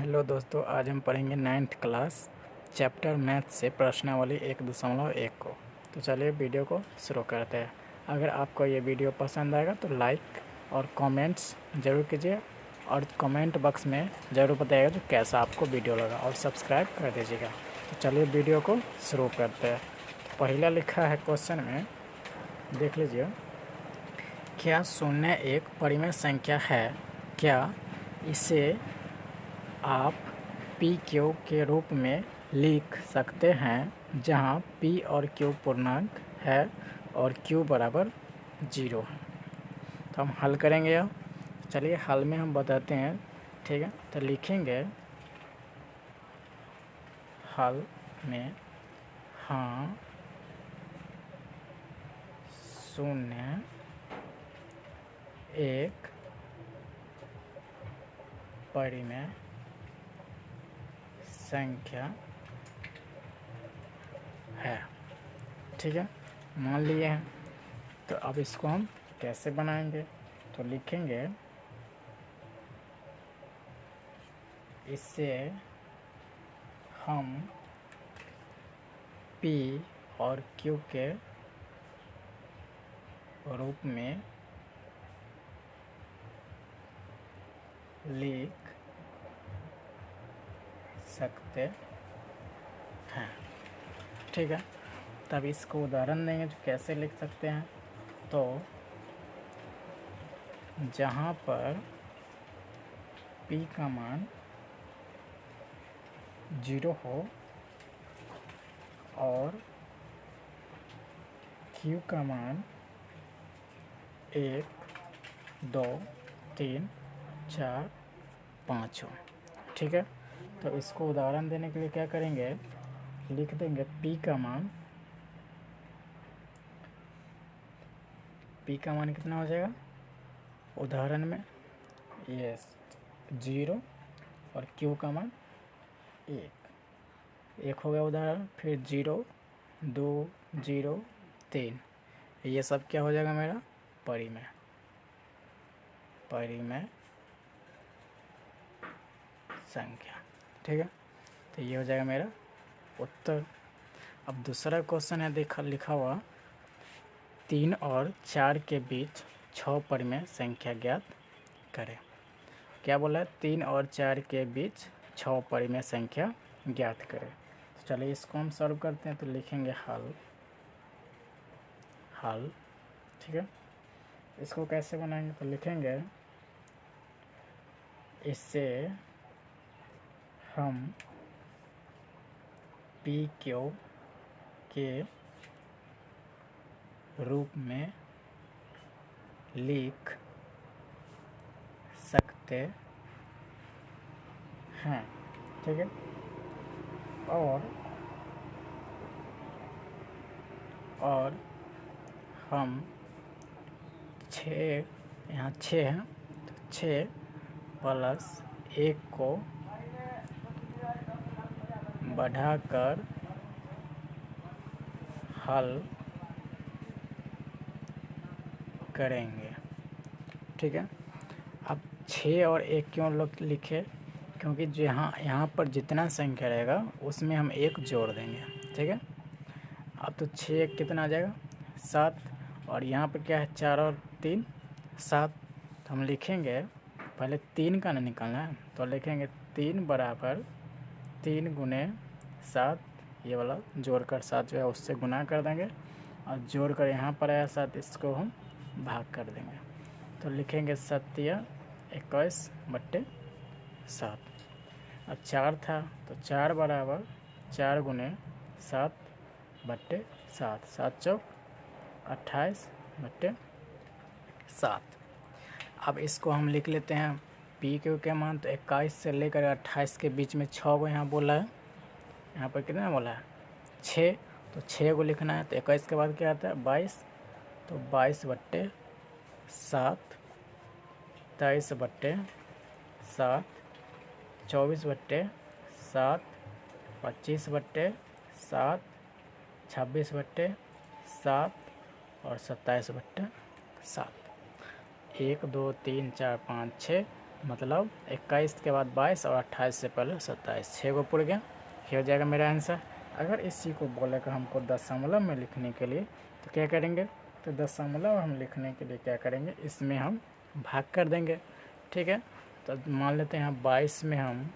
Hello दोस्तों, आज हम पढ़ेंगे 9th क्लास चैप्टर मैथ से प्रश्नावली 1.1 को। तो चलिए वीडियो को शुरू करते हैं। अगर आपको ये वीडियो पसंद आएगा तो लाइक और कमेंट्स ज़रूर कीजिए और कमेंट बॉक्स में ज़रूर बताइएगा जो कैसा आपको वीडियो लगा और सब्सक्राइब कर दीजिएगा। तो चलिए वीडियो को शुरू करते हैं। तो पहला लिखा है क्वेश्चन में, देख लीजिए। क्या शून्य एक परिमेय संख्या है? क्या इसे आप पी क्यू के रूप में लिख सकते हैं, जहां पी और क्यू पूर्णांक है और क्यू बराबर 0 है। तो हम हल करेंगे। अब चलिए हल में हम बताते हैं, ठीक है। तो लिखेंगे हल में, हाँ, शून्य एक परिमेय संख्या है, ठीक है, मान लिए हैं। तो अब इसको हम कैसे बनाएंगे? तो लिखेंगे इससे हम P और Q के रूप में लिख सकते हैं, ठीक है। तब इसको उदाहरण देंगे जो कैसे लिख सकते हैं। तो जहाँ पर P का मान 0 हो और Q का मान 1, 2, 3, 4, 5 हो, ठीक है। तो इसको उदाहरण देने के लिए क्या करेंगे, लिख देंगे P का मान कितना हो जाएगा उदाहरण में? यस, 0 और Q का मान 1 हो गया उदाहरण। फिर 0, 2, 0, 3, ये सब क्या हो जाएगा मेरा? परिमेय संख्या, ठीक है। तो ये हो जाएगा मेरा उत्तर। अब दूसरा क्वेश्चन है, लिखा हुआ 3 और 4 के बीच 6 परिमेय संख्या ज्ञात करें। क्या बोला है? 3 और 4 के बीच 6 परिमेय संख्या ज्ञात करें। तो चलिए इसको हम सॉल्व करते हैं। तो लिखेंगे हल, ठीक है। इसको कैसे बनाएंगे? तो लिखेंगे इससे हम पी क्यू के रूप में लिख सकते हैं, ठीक है। और हम 6, यहाँ 6 है, तो 6 प्लस 1 को बढ़ाकर हल करेंगे, ठीक है। अब 6 और 1 क्यों लिखे? क्योंकि जो यहाँ पर जितना संख्या रहेगा उसमें हम 1 जोड़ देंगे, ठीक है। अब तो 6 कितना आ जाएगा? 7, और यहाँ पर क्या है? 4 और 3, 7। तो हम लिखेंगे, पहले 3 का ना निकालना है, तो लिखेंगे 3 बराबर 3 गुने 7, ये वाला जोड़कर 7 जो है उससे गुना कर देंगे, और जोड़कर यहाँ पर आया 7, इसको हम भाग कर देंगे। तो लिखेंगे 7 21/7। अब 4 था, तो 4 बराबर 4 गुने 7/7, 7 चौक 28/7। अब इसको हम लिख लेते हैं पी क्यू के मान। तो 21 से लेकर 28 के बीच में 6 को यहाँ बोला है, यहाँ पर कितना बोला है? 6। तो 6 को लिखना है। तो 21 के बाद क्या आता है? 22। तो 22/7, 23/7, 24/7, 25/7, 26/7 और 27/7। 1, 2, 3, 4, 5, 6, मतलब 21 के बाद 22 और 28 से पहले 27, 6 को पुर गया, ये हो जाएगा मेरा आंसर। अगर इसी को बोलेगा हमको दशमलव में लिखने के लिए तो क्या करेंगे, तो दशमलव हम लिखने के लिए क्या करेंगे, इसमें हम भाग कर देंगे। ठीक है, तो मान लेते हैं 22 में हम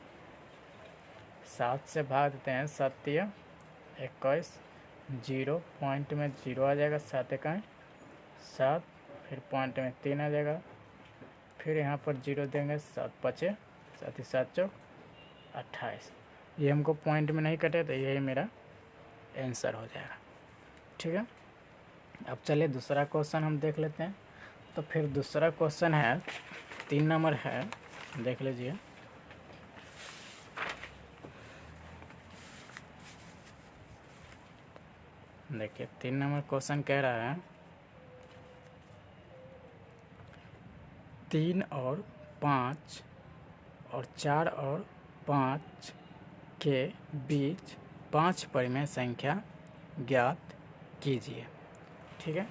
7 से भाग देते हैं, 7 या 21, 0 पॉइंट में 0 आ जाएगा, 7 इकाई 7, फिर पॉइंट में 3 आ जाएगा, फिर यहाँ पर 0 देंगे, 7 पचे 7 ही 7 चौक 28। ये हमको पॉइंट में नहीं कटे तो यही मेरा आंसर हो जाएगा। ठीक है, अब चलिए दूसरा क्वेश्चन हम देख लेते हैं। तो फिर दूसरा क्वेश्चन है 3 नंबर है, देख लीजिए। देखिए 3 नंबर क्वेश्चन कह रहा है 3 और 5 और 4 और 5 के बीच 5 परिमेय संख्या ज्ञात कीजिए। ठीक है,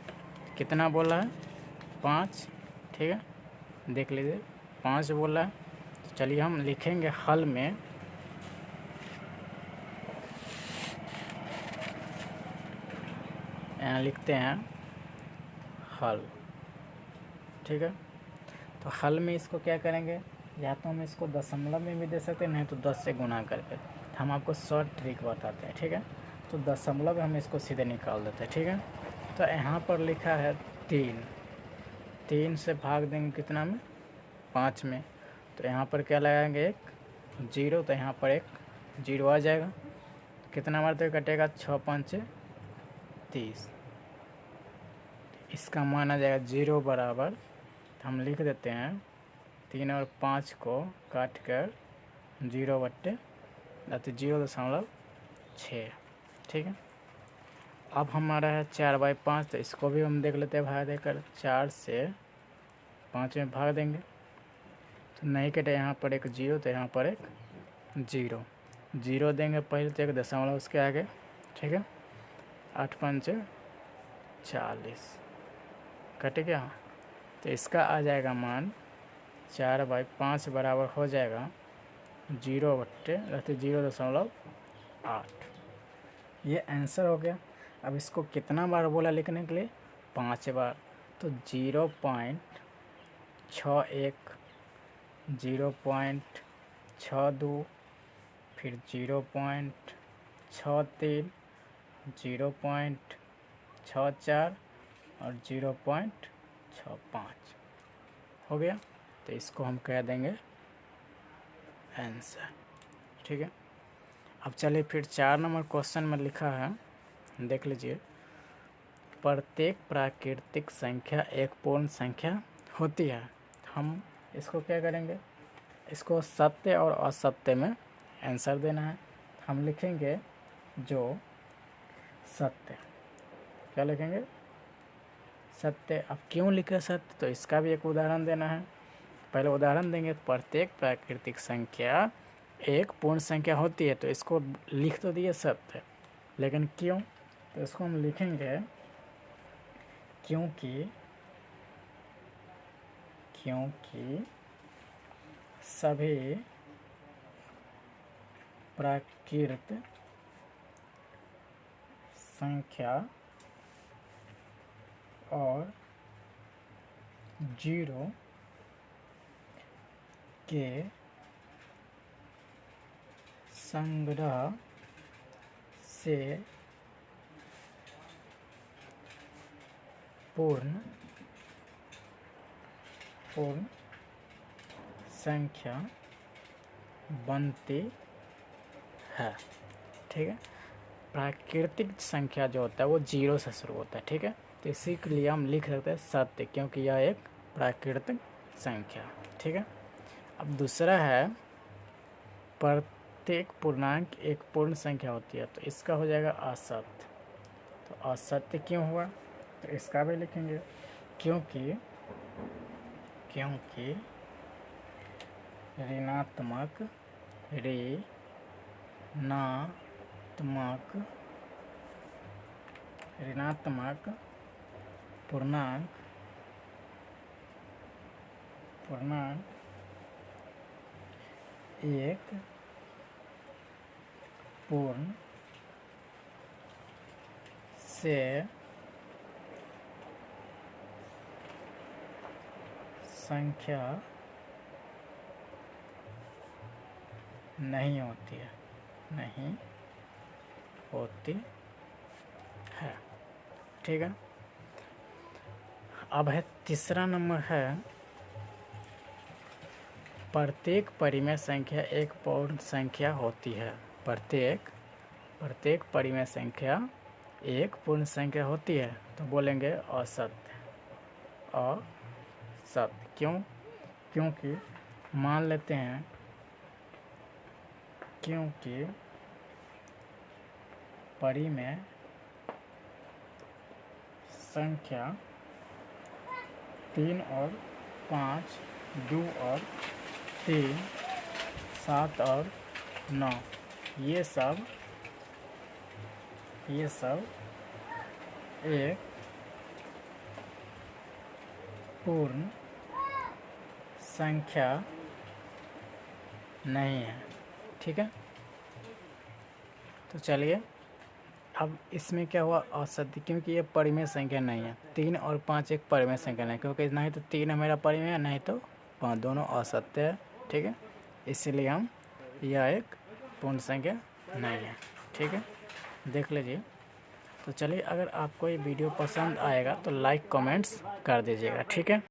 कितना बोला है, 5। ठीक है, देख लीजिए 5 बोला है। तो चलिए हम लिखेंगे हल में, यहाँ लिखते हैं हल। ठीक है, तो हल में इसको क्या करेंगे, या तो हम इसको दशमलव में भी दे सकते हैं, नहीं तो 10 से गुना करके। हम आपको शॉर्ट ट्रिक बताते हैं। ठीक है, तो दशमलव हम इसको सीधे निकाल देते हैं। ठीक है, तो यहाँ पर लिखा है 3 से भाग देंगे कितना में, 5 में, तो यहाँ पर क्या लगाएंगे, 1 0, तो यहाँ पर 1 0 आ जाएगा। कितना मारते कटेगा, 6 5 30, इसका मान आ जाएगा 0 बराबर, तो हम लिख देते हैं 3 और 5 को काट कर 0/0.6। ठीक है, अब हमारा है 4/5, तो इसको भी हम देख लेते हैं भाग देकर, 4 से 5 में भाग देंगे तो नहीं कटे, यहाँ पर 1 0, तो यहाँ पर 1 0 देंगे पहले, तो 1 दशमलव उसके आगे। ठीक है, 8 5 40 कट गया, तो इसका आ जाएगा मान 4/5 बराबर हो जाएगा 0/0.8। ये आंसर हो गया। अब इसको कितना बार बोला लिखने के लिए, 5 बार, तो 0.61, 0.62, फिर 0.63, 0.64 और 0.65 हो गया। तो इसको हम कह देंगे आंसर। ठीक है, अब चलिए फिर 4 नंबर क्वेश्चन में लिखा है, देख लीजिए। प्रत्येक प्राकृतिक संख्या एक पूर्ण संख्या होती है। हम इसको क्या करेंगे, इसको सत्य और असत्य में आंसर देना है। हम लिखेंगे जो सत्य, क्या लिखेंगे, सत्य। अब क्यों लिखे सत्य, तो इसका भी एक उदाहरण देना है। पहले उदाहरण देंगे, प्रत्येक प्राकृतिक संख्या एक पूर्ण संख्या होती है, तो इसको लिख तो दिए सत्य, लेकिन क्यों, तो इसको हम लिखेंगे क्योंकि सभी प्राकृत संख्या और 0 के संग्रह से पूर्ण संख्या बनती है। ठीक है, प्राकृतिक संख्या जो होता है वो 0 से शुरू होता है। ठीक है, तो इसी के लिए हम लिख सकते हैं सत्य, क्योंकि यह एक प्राकृतिक संख्या। ठीक है, अब दूसरा है प्रत्येक पूर्णांक एक पूर्ण संख्या होती है, तो इसका हो जाएगा असत्य। तो असत्य क्यों हुआ, तो इसका भी लिखेंगे क्योंकि ऋणात्मक पूर्णांक एक पूर्ण से संख्या नहीं होती है, नहीं होती है। ठीक है। अब है तीसरा नंबर है, प्रत्येक परिमेय संख्या एक पूर्ण संख्या होती है। प्रत्येक परिमेय संख्या एक पूर्ण संख्या होती है। तो बोलेंगे असत्य। असत्य क्यों? क्योंकि मान लेते हैं, क्योंकि परिमेय संख्या 3 और 5, 2 और 3, 7 और 9, ये सब एक पूर्ण संख्या नहीं है। ठीक है। तो चलिए, अब इसमें क्या हुआ? असत्य, क्योंकि ये परिमेय संख्या नहीं है। 3 और 5 एक परिमेय संख्या नहीं, क्योंकि नहीं तो 3 है मेरा परिमेय है, नहीं तो 5, दोनों असत्य है। ठीक है। इसीलिए हम यह एक पूर्ण संख्या नहीं है। ठीक है, देख लीजिए। तो चलिए, अगर आपको ये वीडियो पसंद आएगा तो लाइक कमेंट्स कर दीजिएगा। ठीक है।